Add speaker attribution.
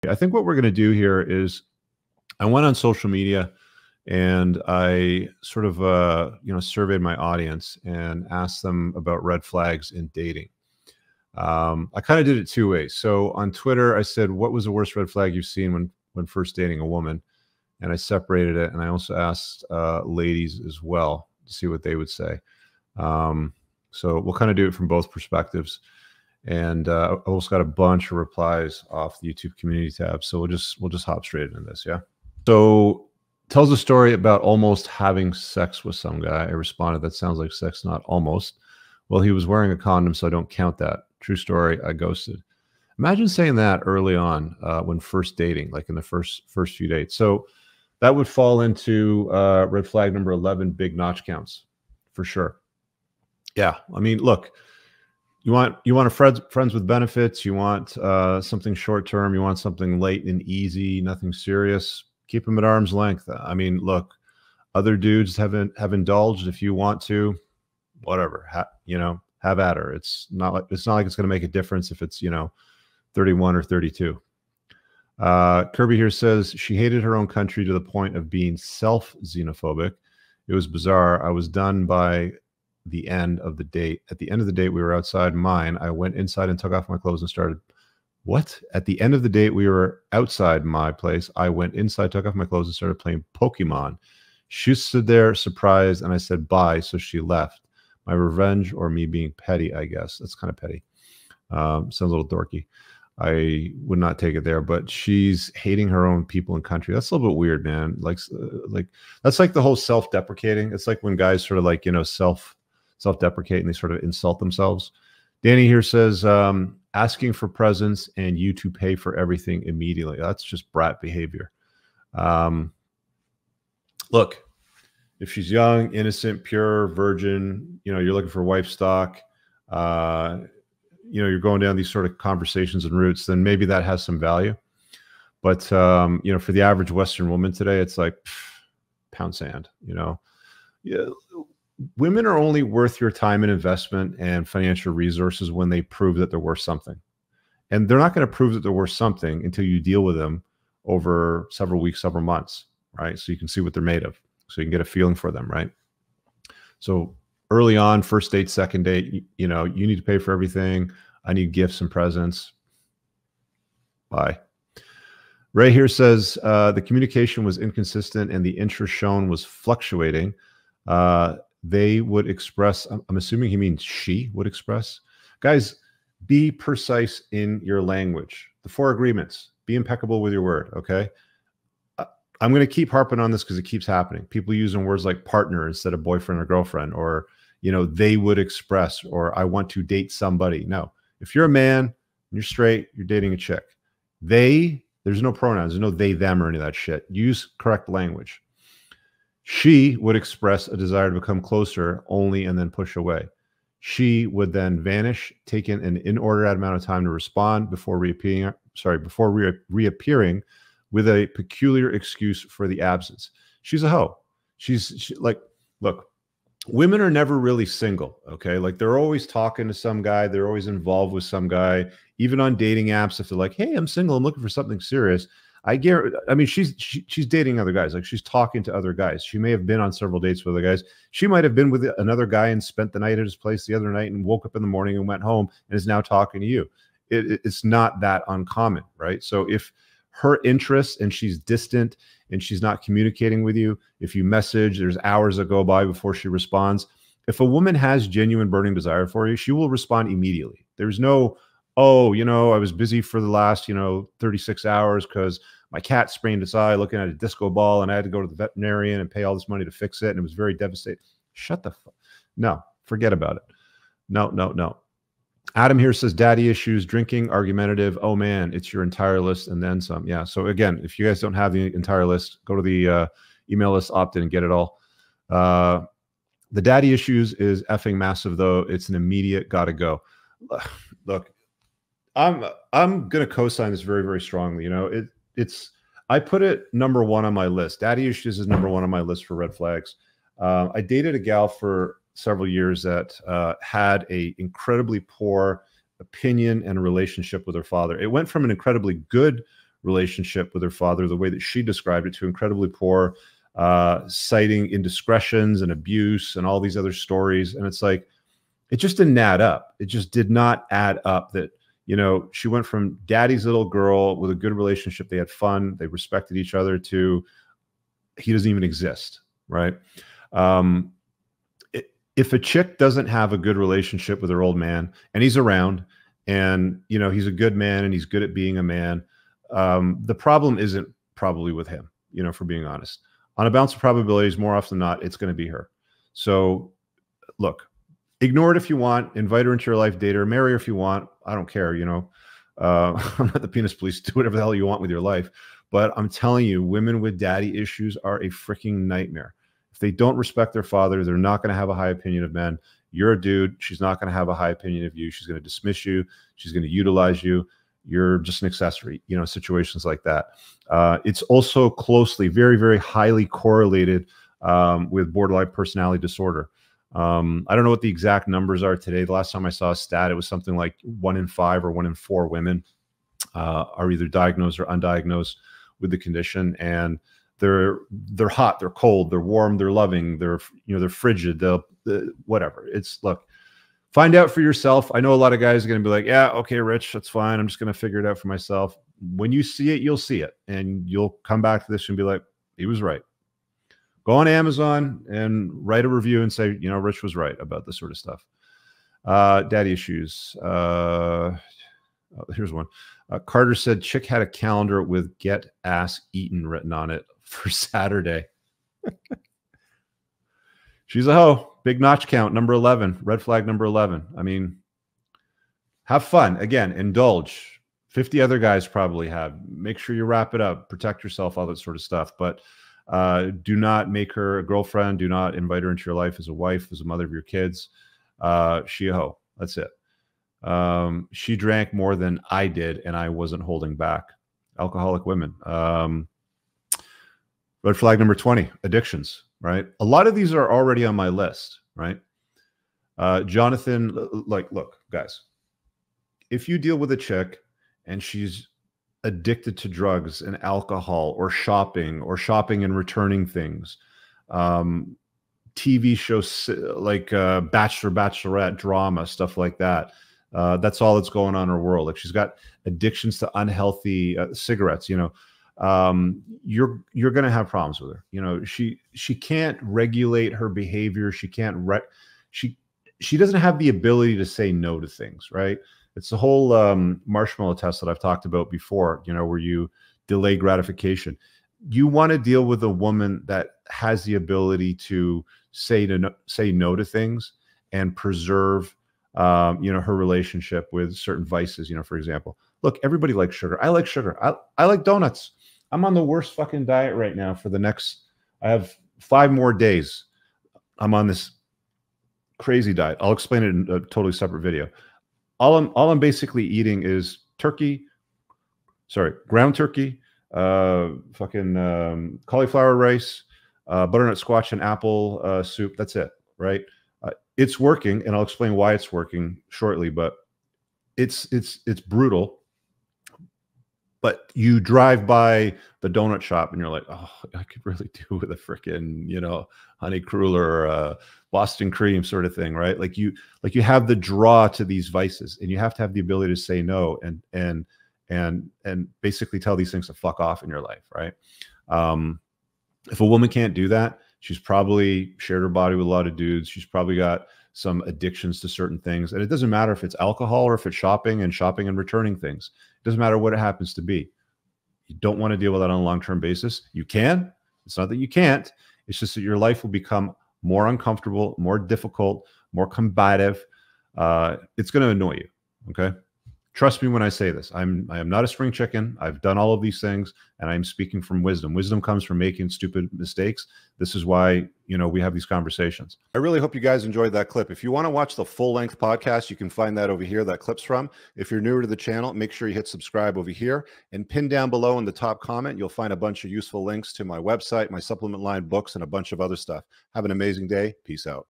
Speaker 1: I think what we're going to do here is I went on social media and I sort of, surveyed my audience and asked them about red flags in dating. I kind of did it two ways. So on Twitter, I said, what was the worst red flag you've seen when first dating a woman? And I separated it. And I also asked ladies as well to see what they would say. So we'll kind of do it from both perspectives. And I also got a bunch of replies off the YouTube community tab. So we'll just hop straight into this. Yeah. So tells a story about almost having sex with some guy. I responded, that sounds like sex, not almost. Well, he was wearing a condom, so I don't count that. True story, I ghosted. Imagine saying that early on when first dating, like in the first few dates. So that would fall into red flag number 11, big notch counts, for sure. Yeah, I mean, look, you want a friends with benefits. You want something short term. You want something light and easy, nothing serious. Keep them at arm's length. I mean, look, other dudes have indulged. If you want to, whatever, have at her. It's not like it's going to make a difference if it's 31 or 32. Kirby here says she hated her own country to the point of being self-xenophobic. It was bizarre. I was done by the end of the date. At the end of the date, we were outside mine. I went inside and took off my clothes and started. What? At the end of the date, we were outside my place. I went inside, took off my clothes, and started playing Pokemon. She stood there surprised, and I said bye, so she left. My revenge, or me being petty, I guess. That's kind of petty. Sounds a little dorky. I would not take it there, but she's hating her own people and country. That's a little bit weird, man. Like that's like the whole self-deprecating. It's like when guys sort of self-deprecate and they sort of insult themselves. Danny here says, asking for presents and you to pay for everything immediately. That's just brat behavior. Look, if she's young, innocent, pure, virgin, you're looking for wife stock, you're going down these sort of conversations and routes, then maybe that has some value. But, for the average Western woman today, it's like pound sand, Yeah, women are only worth your time and investment and financial resources when they prove that they're worth something. And they're not going to prove that they're worth something until you deal with them over several weeks, several months, right? So you can see what they're made of. So you can get a feeling for them, right? So early on, first date, second date, you need to pay for everything. I need gifts and presents. Bye. Ray here says, the communication was inconsistent and the interest shown was fluctuating. They would express, I'm assuming he means she would express. Guys, be precise in your language. The 4 agreements, be impeccable with your word, okay? I'm going to keep harping on this because it keeps happening. People using words like partner instead of boyfriend or girlfriend, or, they would express, or I want to date somebody. No, if you're a man, you're straight, you're dating a chick. There's no pronouns. There's no they, them, or any of that shit. Use correct language. She would express a desire to become closer only and then push away. She would then vanish, taking an inordinate amount of time to respond before reappearing with a peculiar excuse for the absence. She's a hoe. Look, women are never really single, okay? Like they're always talking to some guy. They're always involved with some guy. Even on dating apps, if they're like, hey, I'm single, I'm looking for something serious. She's dating other guys. Like she's talking to other guys. She may have been on several dates with other guys. She might have been with another guy and spent the night at his place the other night and woke up in the morning and went home and is now talking to you. It's not that uncommon, right? So if her interest and she's distant and she's not communicating with you, if you message, there's hours that go by before she responds. If a woman has genuine burning desire for you, she will respond immediately. There's no, oh, I was busy for the last, 36 hours because my cat sprained its eye looking at a disco ball and I had to go to the veterinarian and pay all this money to fix it. And it was very devastating. Shut the fuck. No, forget about it. No. Adam here says daddy issues, drinking, argumentative. Oh man, it's your entire list and then some. Yeah. So again, if you guys don't have the entire list, go to the email list, opt in and get it all. The daddy issues is effing massive though. It's an immediate gotta go. Look, I'm going to co-sign this very, very strongly. I put it number 1 on my list. Daddy issues is number 1 on my list for red flags. I dated a gal for several years that had a incredibly poor opinion and relationship with her father. It went from an incredibly good relationship with her father, the way that she described it, to incredibly poor, citing indiscretions and abuse and all these other stories. And it's like, it just didn't add up. It just did not add up that, you know, she went from daddy's little girl with a good relationship. They had fun. They respected each other, to he doesn't even exist. Right. If a chick doesn't have a good relationship with her old man, and he's around, and, you know, he's a good man and he's good at being a man, the problem isn't probably with him, you know, for being honest. On a balance of probabilities, more often than not, it's going to be her. So look, ignore it if you want, invite her into your life, date her, marry her if you want. I don't care, you know. I'm not the penis police. Do whatever the hell you want with your life. But I'm telling you, women with daddy issues are a freaking nightmare. If they don't respect their father, they're not going to have a high opinion of men. You're a dude. She's not going to have a high opinion of you. She's going to dismiss you. She's going to utilize you. You're just an accessory, you know, situations like that. It's also closely, very, very highly correlated with borderline personality disorder. I don't know what the exact numbers are today. The last time I saw a stat, it was something like 1 in 5 or 1 in 4 women are either diagnosed or undiagnosed with the condition. And they're hot, they're cold, they're warm, they're loving, they're, you know, they're frigid, whatever. It's, look, find out for yourself. I know a lot of guys are going to be like, yeah, okay, Rich, that's fine. I'm just going to figure it out for myself. When you see it, you'll see it. And you'll come back to this and be like, he was right. Go on Amazon and write a review and say, you know, Rich was right about this sort of stuff. Daddy issues. Here's one. Carter said chick had a calendar with "get ass eaten" written on it for Saturday. She's a hoe. Big notch count, number 11. Red flag number 11. I mean, have fun. Again, indulge. 50 other guys probably have. Make sure you wrap it up. Protect yourself, all that sort of stuff. But do not make her a girlfriend. Do not invite her into your life as a wife, as a mother of your kids. She a hoe. That's it. She drank more than I did, and I wasn't holding back. Alcoholic women. Red flag number 20, addictions, right? A lot of these are already on my list, right? Jonathan, like, look, guys, if you deal with a chick and she's addicted to drugs and alcohol or shopping and returning things, TV shows like Bachelor, Bachelorette drama, stuff like that. That's all that's going on in her world. Like, she's got addictions to unhealthy cigarettes, you know, you're going to have problems with her. You know, she can't regulate her behavior. She can't, she doesn't have the ability to say no to things, right? It's the whole marshmallow test that I've talked about before, you know, where you delay gratification. You want to deal with a woman that has the ability to say no to things and preserve, you know, her relationship with certain vices. You know, for example, look, everybody likes sugar. I like sugar. I like donuts. I'm on the worst fucking diet right now for the next, I have 5 more days. I'm on this crazy diet. I'll explain it in a totally separate video. All I'm basically eating is ground turkey, cauliflower rice, butternut squash and apple soup. That's it, right? It's working, and I'll explain why it's working shortly, but it's brutal. But you drive by the donut shop and you're like, oh, I could really do with a freaking, you know, honey cruller or Boston cream sort of thing, right? Like you have the draw to these vices, and you have to have the ability to say no and basically tell these things to fuck off in your life, right? If a woman can't do that, she's probably shared her body with a lot of dudes. She's probably got some addictions to certain things. And it doesn't matter if it's alcohol or if it's shopping and returning things. It doesn't matter what it happens to be. You don't want to deal with that on a long-term basis. You can. It's not that you can't. It's just that your life will become more uncomfortable, more difficult, more combative. It's going to annoy you. Okay. Trust me when I say this. I am not a spring chicken. I've done all of these things, and I'm speaking from wisdom. Wisdom comes from making stupid mistakes. This is why, you know, we have these conversations. I really hope you guys enjoyed that clip. If you want to watch the full-length podcast, you can find that over here, that clip's from. If you're newer to the channel, make sure you hit subscribe over here, and pin down below in the top comment, you'll find a bunch of useful links to my website, my supplement line, books, and a bunch of other stuff. Have an amazing day. Peace out.